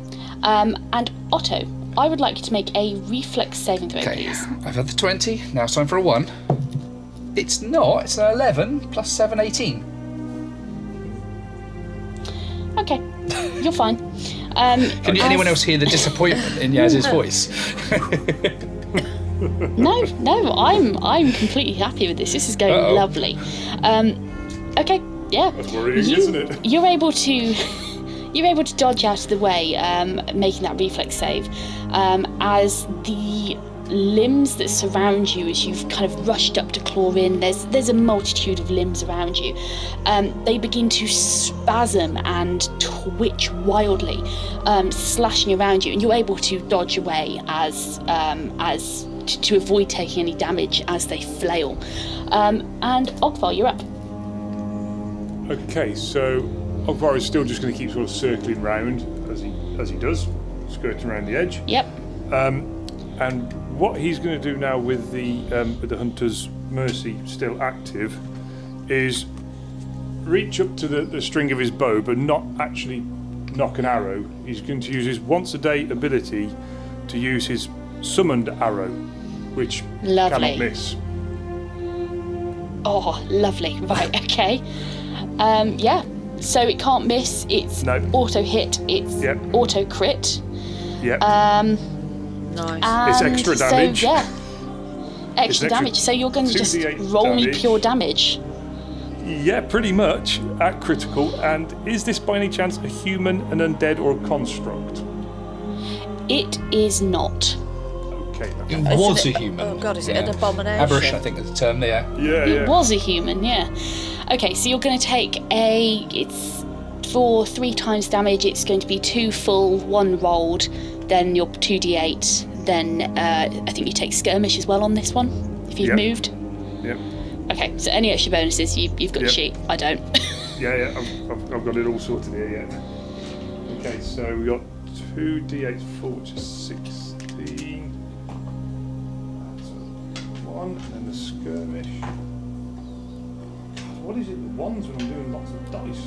[SPEAKER 1] And Otto, I would like you to make a reflex saving throw,
[SPEAKER 5] Okay,
[SPEAKER 1] please.
[SPEAKER 5] I've had the 20. Now it's time for a 1. It's not. It's an 11 plus 7, 18.
[SPEAKER 1] Okay, you're fine.
[SPEAKER 5] Can anyone else hear the disappointment in Yaz's voice?
[SPEAKER 1] No, I'm completely happy with this. This is going lovely. Okay, yeah.
[SPEAKER 3] That's worrying, isn't it?
[SPEAKER 1] You're able to dodge out of the way, making that reflex save, as the limbs that surround you, as you've kind of rushed up to claw in, there's a multitude of limbs around you. They begin to spasm and twitch wildly, slashing around you, and you're able to dodge away as to avoid taking any damage as they flail. And Ogvar, you're up.
[SPEAKER 3] Okay, so Ogvar is still just going to keep sort of circling round as he does, skirting around the edge.
[SPEAKER 1] Yep.
[SPEAKER 3] And what he's going to do now with the Hunter's Mercy still active is reach up to the string of his bow, but not actually knock an arrow. He's going to use his once a day ability to use his summoned arrow, which cannot miss.
[SPEAKER 1] Oh, lovely. Right, okay. Yeah. So it can't miss. It's auto hit. It's auto crit.
[SPEAKER 3] Yep.
[SPEAKER 2] Nice.
[SPEAKER 3] It's extra damage.
[SPEAKER 1] So, yeah. Extra damage. So you're going to just roll me pure damage.
[SPEAKER 3] Yeah, pretty much at critical. And is this by any chance a human, an undead, or a construct?
[SPEAKER 1] It is not.
[SPEAKER 3] Okay.
[SPEAKER 5] It was a human.
[SPEAKER 2] Oh god, is it an abomination?
[SPEAKER 5] Aberration, I think is the term there.
[SPEAKER 3] Yeah.
[SPEAKER 1] It was a human, yeah. Okay, so you're going to take it's for 3 times damage, it's going to be 2 full, 1 rolled, then your 2d8, then I think you take skirmish as well on this one, if you've moved.
[SPEAKER 3] Yep.
[SPEAKER 1] Okay, so any extra bonuses, you've got the sheet, I don't.
[SPEAKER 3] Yeah, I've got it all sorted here, yeah. Okay, so we got 2d8 full, which is 16. That's 1, and then the skirmish. What is it, the ones when I'm doing lots of dice?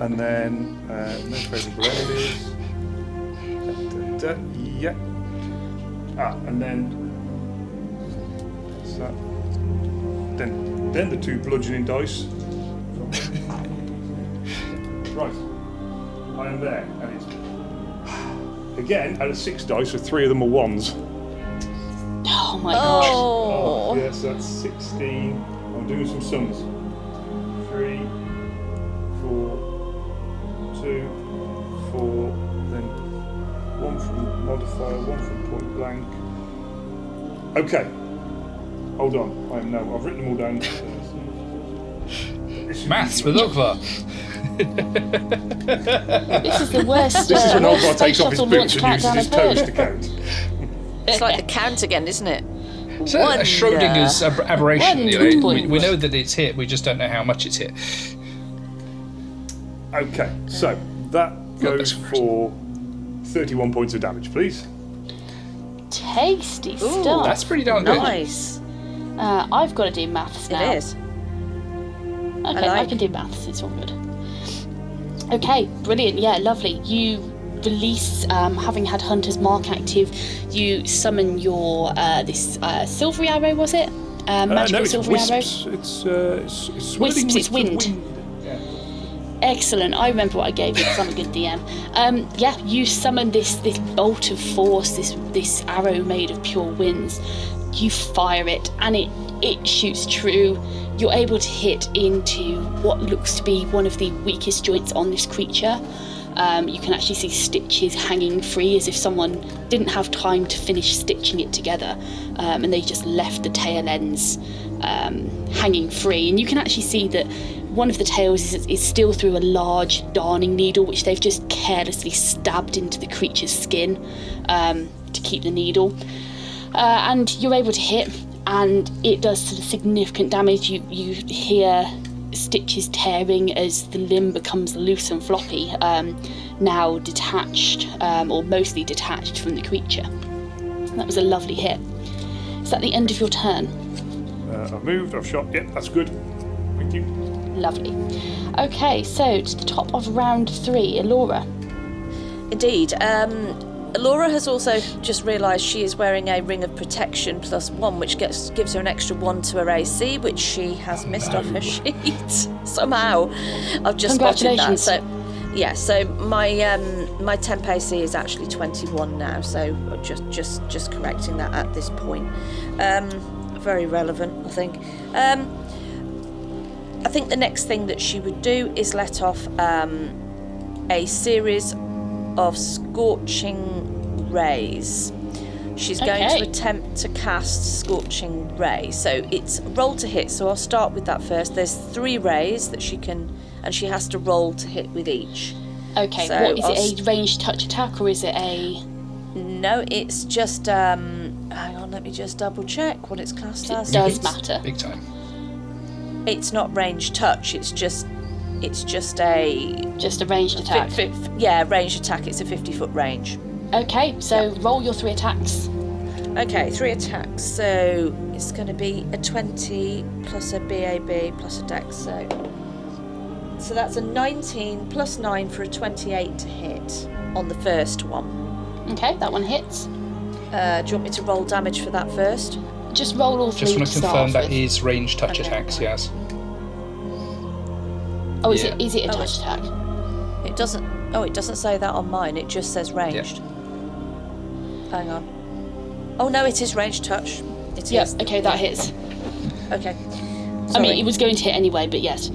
[SPEAKER 3] And then, no favorable enemies. Yeah. And then, what's that? Then the 2 bludgeoning dice. Right. I am there, and it's again out of 6 dice, so 3 of them are 1s.
[SPEAKER 1] Oh my gosh.
[SPEAKER 2] Oh.
[SPEAKER 3] Yeah, so that's 16. I'm doing some sums. 3, 4, 2, 4, then 1 from modifier, 1 from point blank. Okay. Hold on. I've written them all down.
[SPEAKER 5] Maths with Ogvar.
[SPEAKER 1] This is the worst.
[SPEAKER 3] This is when Ogvar
[SPEAKER 1] space
[SPEAKER 3] takes off his
[SPEAKER 1] shuttle
[SPEAKER 3] boots
[SPEAKER 1] launch
[SPEAKER 3] and uses
[SPEAKER 1] countdown
[SPEAKER 3] his
[SPEAKER 1] I've
[SPEAKER 3] toes
[SPEAKER 1] heard.
[SPEAKER 3] to count.
[SPEAKER 2] It's like the count again, isn't it?
[SPEAKER 5] So a Schrodinger's aberration.
[SPEAKER 1] One
[SPEAKER 5] You know,
[SPEAKER 1] point.
[SPEAKER 5] we know that it's hit. We just don't know how much it's hit.
[SPEAKER 3] Okay, so that goes for 31 points of damage, please.
[SPEAKER 1] Tasty stuff.
[SPEAKER 5] That's pretty darn good.
[SPEAKER 2] Nice.
[SPEAKER 1] I've got to do maths now.
[SPEAKER 2] It is.
[SPEAKER 1] Okay, I can do maths, it's all good. Okay, brilliant, yeah, lovely. You release, having had Hunter's Mark active, you summon your, this silvery arrow, was it? Magical silvery arrow?
[SPEAKER 3] It's
[SPEAKER 1] Wisps, it's wind.
[SPEAKER 3] Yeah.
[SPEAKER 1] Excellent, I remember what I gave you because I'm a good DM. Yeah, you summon this bolt of force, this arrow made of pure winds. You fire it, and it shoots true. You're able to hit into what looks to be one of the weakest joints on this creature. You can actually see stitches hanging free, as if someone didn't have time to finish stitching it together, and they just left the tail ends hanging free. And you can actually see that one of the tails is still through a large darning needle, which they've just carelessly stabbed into the creature's skin to keep the needle. And you're able to hit, and it does sort of significant damage. You hear stitches tearing as the limb becomes loose and floppy, now detached, or mostly detached from the creature. That was a lovely hit. Is that the end of your turn?
[SPEAKER 3] I've moved, I've shot. Yep, that's good. Thank you.
[SPEAKER 1] Lovely. Okay, so to the top of round 3, Elora.
[SPEAKER 2] Indeed. Laura has also just realised she is wearing a ring of protection +1, which gives her an extra 1 to her AC, which she has missed off her sheet somehow. I've just spotted that. So, yeah. So my temp AC is actually 21 now. So just correcting that at this point. Very relevant, I think. I think the next thing that she would do is let off a series of scorching rays. She's going to attempt to cast scorching ray. So it's roll to hit. So I'll start with that first. There's 3 rays that she can, and she has to roll to hit with each.
[SPEAKER 1] Okay.
[SPEAKER 2] So
[SPEAKER 1] what is it? A ranged touch attack, or is it a?
[SPEAKER 2] No, it's just. Hang on, let me just double check what it's classed as.
[SPEAKER 1] It does matter.
[SPEAKER 5] Big time.
[SPEAKER 2] It's not ranged touch. It's just a
[SPEAKER 1] ranged attack.
[SPEAKER 2] Ranged attack. It's a 50-foot range.
[SPEAKER 1] Okay, so roll your 3 attacks.
[SPEAKER 2] Okay, 3 attacks. So it's going to be a 20 plus a BAB plus a dex. So that's a 19 plus 9 for a 28 to hit on the first one.
[SPEAKER 1] Okay, that one hits.
[SPEAKER 2] Do you want me to roll damage for that first?
[SPEAKER 1] Just roll all 3
[SPEAKER 5] Just want to confirm that
[SPEAKER 1] with.
[SPEAKER 5] is ranged touch attacks, yes.
[SPEAKER 1] Oh, is
[SPEAKER 5] Yeah.
[SPEAKER 1] it a touch attack?
[SPEAKER 2] It doesn't. Oh, it doesn't say that on mine. It just says ranged. Hang on. Oh no, it is ranged touch. It
[SPEAKER 1] Yes.
[SPEAKER 2] is.
[SPEAKER 1] Okay, that hits.
[SPEAKER 2] Okay.
[SPEAKER 1] I
[SPEAKER 2] Sorry.
[SPEAKER 1] mean, it was going to hit anyway, but yes.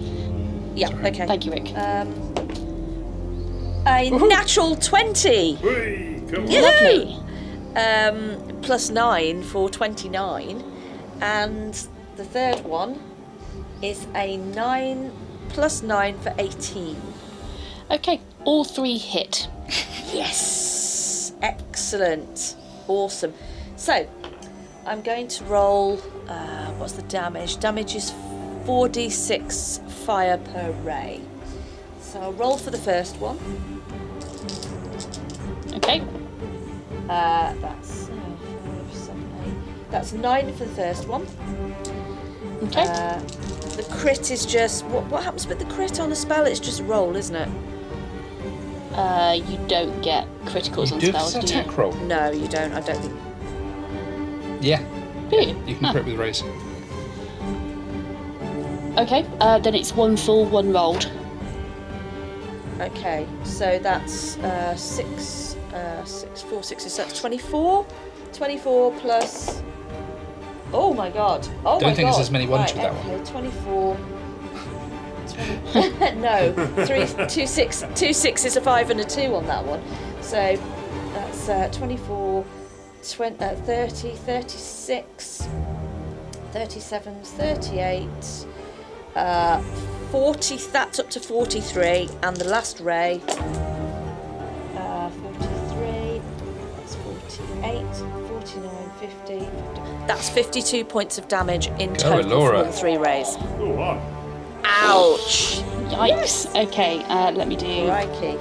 [SPEAKER 2] Yeah. Okay.
[SPEAKER 1] Thank you, Rick.
[SPEAKER 2] A natural 20.
[SPEAKER 3] Whee, come on.
[SPEAKER 1] Lovely.
[SPEAKER 2] Plus 9 for 29, and the third one is a 9 plus 9 for 18.
[SPEAKER 1] Okay, all 3 hit.
[SPEAKER 2] Yes! Excellent. Awesome. So, I'm going to roll, what's the damage? Damage is 4d6 fire per ray. So I'll roll for the first one.
[SPEAKER 1] Okay.
[SPEAKER 2] That's 5, 7, 8. That's 9 for the first one.
[SPEAKER 1] Okay.
[SPEAKER 2] The crit is just... What happens with the crit on a spell? It's just a roll, isn't it?
[SPEAKER 1] You don't get criticals
[SPEAKER 5] You
[SPEAKER 1] on
[SPEAKER 5] do
[SPEAKER 1] spells,
[SPEAKER 5] this
[SPEAKER 1] do you?
[SPEAKER 5] attack roll.
[SPEAKER 2] No, you don't. I don't think...
[SPEAKER 5] Yeah.
[SPEAKER 1] Do you?
[SPEAKER 5] You can crit with raise.
[SPEAKER 1] Okay, then it's 1 full, 1 rolled.
[SPEAKER 2] Okay, so that's 4 6, so that's 24. 24 plus... Oh my god. Oh
[SPEAKER 5] Don't
[SPEAKER 2] my
[SPEAKER 5] think
[SPEAKER 2] god.
[SPEAKER 5] there's as many ones with that
[SPEAKER 2] okay,
[SPEAKER 5] one.
[SPEAKER 2] 24... no, 2 6s, a 5 and a 2 on that one. So that's 24, 20, 30, 36, 37, 38, 40, that's up to 43, and the last ray, 43, that's 48, 49, 50, that's 52 points of damage in total
[SPEAKER 5] Laura.
[SPEAKER 2] for all 3 rays.
[SPEAKER 3] Oh, wow.
[SPEAKER 2] Ouch!
[SPEAKER 1] Yikes. Okay, let me do
[SPEAKER 2] Crikey.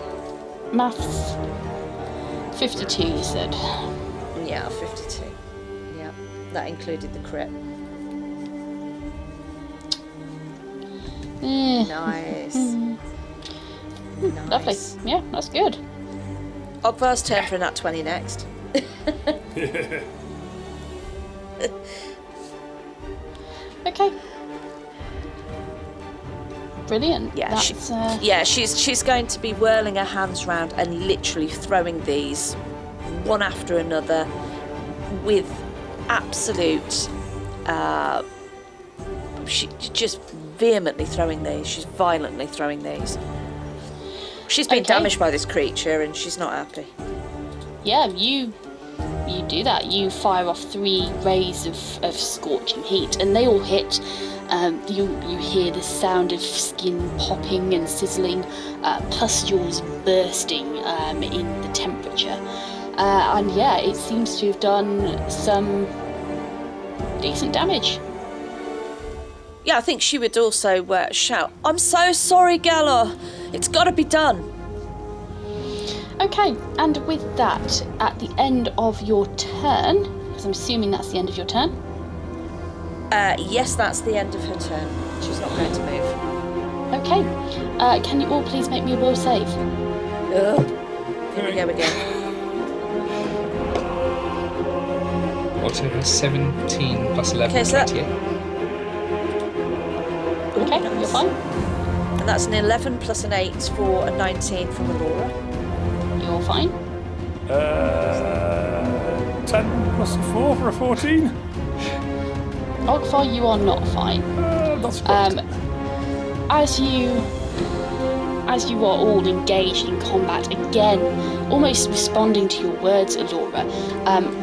[SPEAKER 1] maths. 52, you said.
[SPEAKER 2] Yeah, 52. Yeah, that included the crit. Nice.
[SPEAKER 1] Lovely.
[SPEAKER 2] Nice.
[SPEAKER 1] Yeah, that's good.
[SPEAKER 2] Ogvar's turn for a nat 20 next.
[SPEAKER 1] Okay. Brilliant.
[SPEAKER 2] Yeah,
[SPEAKER 1] That's,
[SPEAKER 2] she's going to be whirling her hands around and literally throwing these one after another with absolute she's just vehemently throwing these. She's violently throwing these. She's been
[SPEAKER 1] Okay.
[SPEAKER 2] damaged by this creature and she's not happy.
[SPEAKER 1] yeah, you do that. You fire off 3 rays of scorching heat, and they all hit. You hear the sound of skin popping and sizzling, pustules bursting in the temperature, and yeah, it seems to have done some decent damage.
[SPEAKER 2] Yeah, I think she would also shout, "I'm so sorry, Gala. It's got to be done."
[SPEAKER 1] Okay, and with that, at the end of your turn, because I'm assuming that's the end of your turn.
[SPEAKER 2] Yes, that's the end of her turn. She's not going to move.
[SPEAKER 1] Okay, can you all please make me a will save?
[SPEAKER 2] Ugh. Here we go again.
[SPEAKER 5] Otto has 17 plus 11,
[SPEAKER 2] Okay, so that-
[SPEAKER 5] 28.
[SPEAKER 1] Okay, you're fine.
[SPEAKER 2] And that's an 11 plus an 8 for a 19 from Laura.
[SPEAKER 1] You're fine.
[SPEAKER 3] 10 plus 4 for a 14.
[SPEAKER 1] Ogvar, you are not fine.
[SPEAKER 3] That's fucked.
[SPEAKER 1] As you are all engaged in combat again, almost responding to your words, Alora,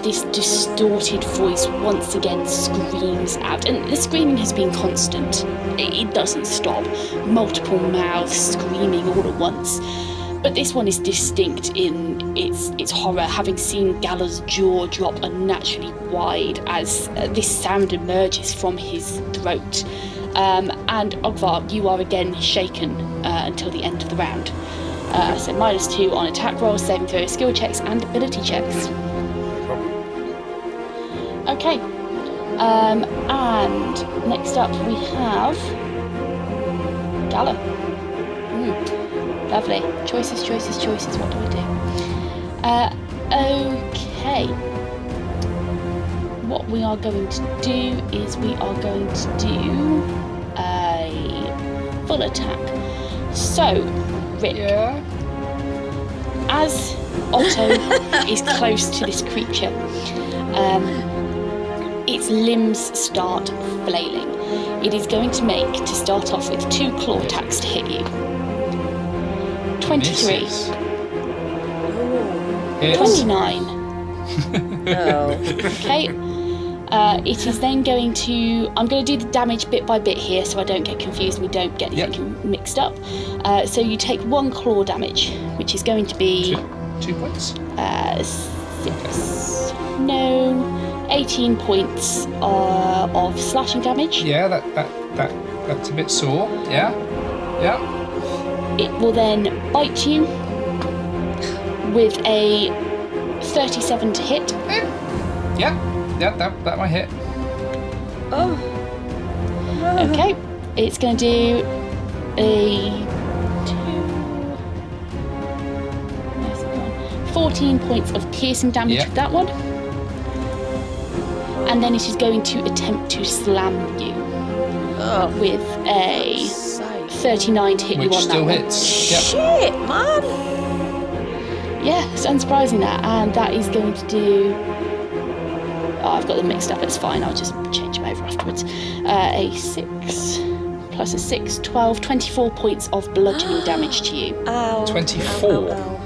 [SPEAKER 1] this distorted voice once again screams out, and the screaming has been constant. It doesn't stop. Multiple mouths screaming all at once. But this one is distinct in its horror, having seen Galler's jaw drop unnaturally wide as this sound emerges from his throat. And Ogvar, you are again shaken until the end of the round. So -2 on attack rolls, saving throws, skill checks, and ability checks. Okay. And next up we have Galler. Lovely. Choices. What do we do? Okay. What we are going to do is we are going to do a full attack. So, Rick,
[SPEAKER 5] Yeah.
[SPEAKER 1] as Otto is close to this creature, its limbs start flailing. It is going to start off with 2 claw attacks to hit you. 23,
[SPEAKER 5] Misses. Hits.
[SPEAKER 1] 29.
[SPEAKER 2] No.
[SPEAKER 1] Okay. It is then going to... I'm going to do the damage bit by bit here so I don't get confused and we don't get anything mixed up. So you take 1 claw damage, which is going to be...
[SPEAKER 5] 2 points.
[SPEAKER 1] 6... No... 18 points of slashing damage.
[SPEAKER 5] Yeah, that's a bit sore. Yeah.
[SPEAKER 1] It will then bite you with a 37 to hit.
[SPEAKER 5] Yeah, that might hit.
[SPEAKER 2] Oh.
[SPEAKER 1] Okay, it's going to do a 14 points of piercing damage with that one. And then it is going to attempt to slam you with a 39 to hit
[SPEAKER 5] Which
[SPEAKER 1] you on
[SPEAKER 5] still
[SPEAKER 1] that
[SPEAKER 5] hits. Yep.
[SPEAKER 2] Shit, man.
[SPEAKER 1] one. Yeah, it's unsurprising that. And that is going to do... Oh, I've got them mixed up, it's fine, I'll just change them over afterwards. A 6 plus a 6, 12, 24 points of bludgeoning damage to you.
[SPEAKER 2] Ow.
[SPEAKER 5] 24.
[SPEAKER 2] Ow, ow,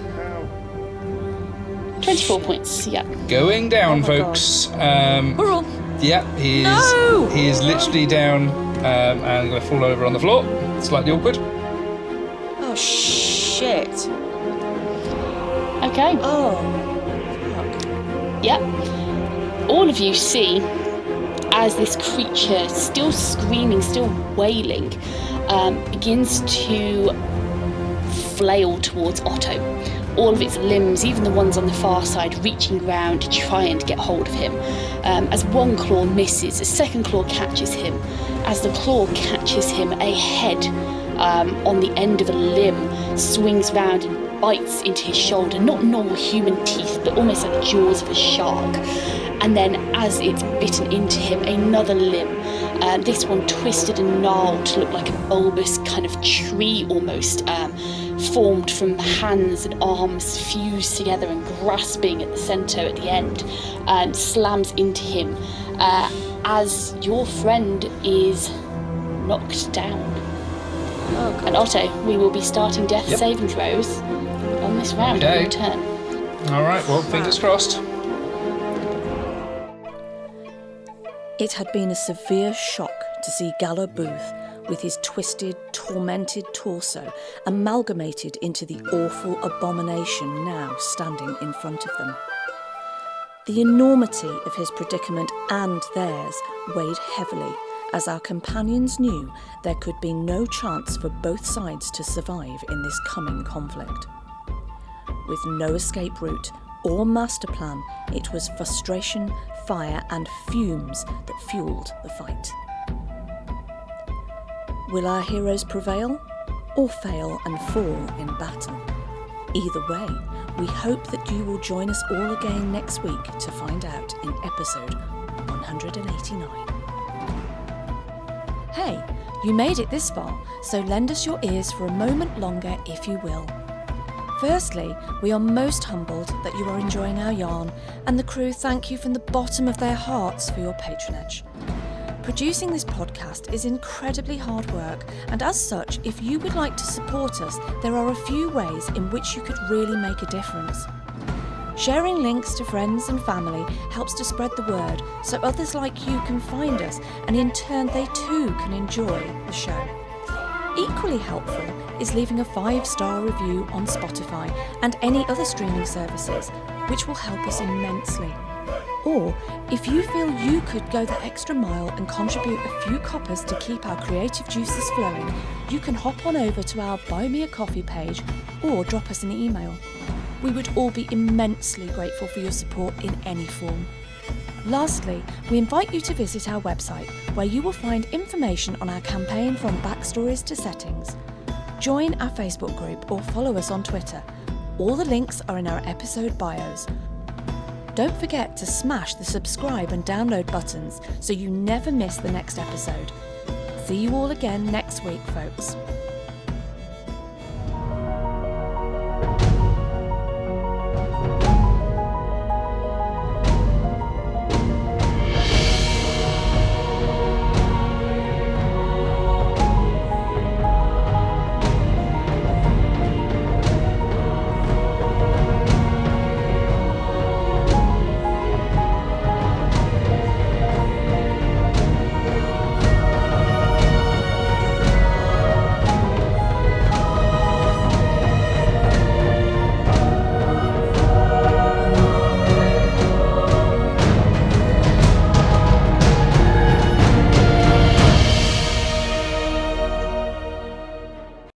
[SPEAKER 1] 24 points, yeah.
[SPEAKER 5] Going down,
[SPEAKER 2] Oh my
[SPEAKER 5] folks.
[SPEAKER 2] Hurrah.
[SPEAKER 5] Yeah, he is.
[SPEAKER 2] No!
[SPEAKER 5] He is literally down and going to fall over on the floor. Slightly awkward.
[SPEAKER 2] Oh, shit.
[SPEAKER 1] Okay,
[SPEAKER 2] Oh. Fuck.
[SPEAKER 1] yep. All of you see as this creature, still screaming, still wailing, begins to flail towards Otto. All of its limbs, even the ones on the far side, reaching round to try and get hold of him. As one claw misses, a second claw catches him. As the claw catches him, a head on the end of a limb swings round and bites into his shoulder. Not normal human teeth, but almost like the jaws of a shark. And then as it's bitten into him, another limb, this one twisted and gnarled to look like a bulbous kind of tree almost, formed from hands and arms fused together and grasping at the centre at the end, slams into him as your friend is knocked down.
[SPEAKER 2] Oh, God.
[SPEAKER 1] And Otto, we will be starting death saving throws on this round on your turn.
[SPEAKER 5] All right. Well, fingers crossed.
[SPEAKER 2] It had been a severe shock to see Galler Booth with his twisted, tormented torso amalgamated into the awful abomination now standing in front of them. The enormity of his predicament and theirs weighed heavily as our companions knew there could be no chance for both sides to survive in this coming conflict. With no escape route or master plan, it was frustration, fire and fumes that fueled the fight. Will our heroes prevail or fail and fall in battle? Either way, We hope that you will join us all again next week to find out in episode 189. Hey, you made it this far, so lend us your ears for a moment longer if you will. Firstly, we are most humbled that you are enjoying our yarn, and the crew thank you from the bottom of their hearts for your patronage. Producing this podcast is incredibly hard work, and as such, if you would like to support us, there are a few ways in which you could really make a difference. Sharing links to friends and family helps to spread the word so others like you can find us, and in turn they too can enjoy the show. Equally helpful is leaving a 5-star review on Spotify and any other streaming services, which will help us immensely. Or, if you feel you could go the extra mile and contribute a few coppers to keep our creative juices flowing, you can hop on over to our Buy Me a Coffee page or drop us an email. We would all be immensely grateful for your support in any form. Lastly, we invite you to visit our website, where you will find information on our campaign from backstories to settings. Join our Facebook group or follow us on Twitter. All the links are in our episode bios. Don't forget to smash the subscribe and download buttons so you never miss the next episode. See you all again next week, folks.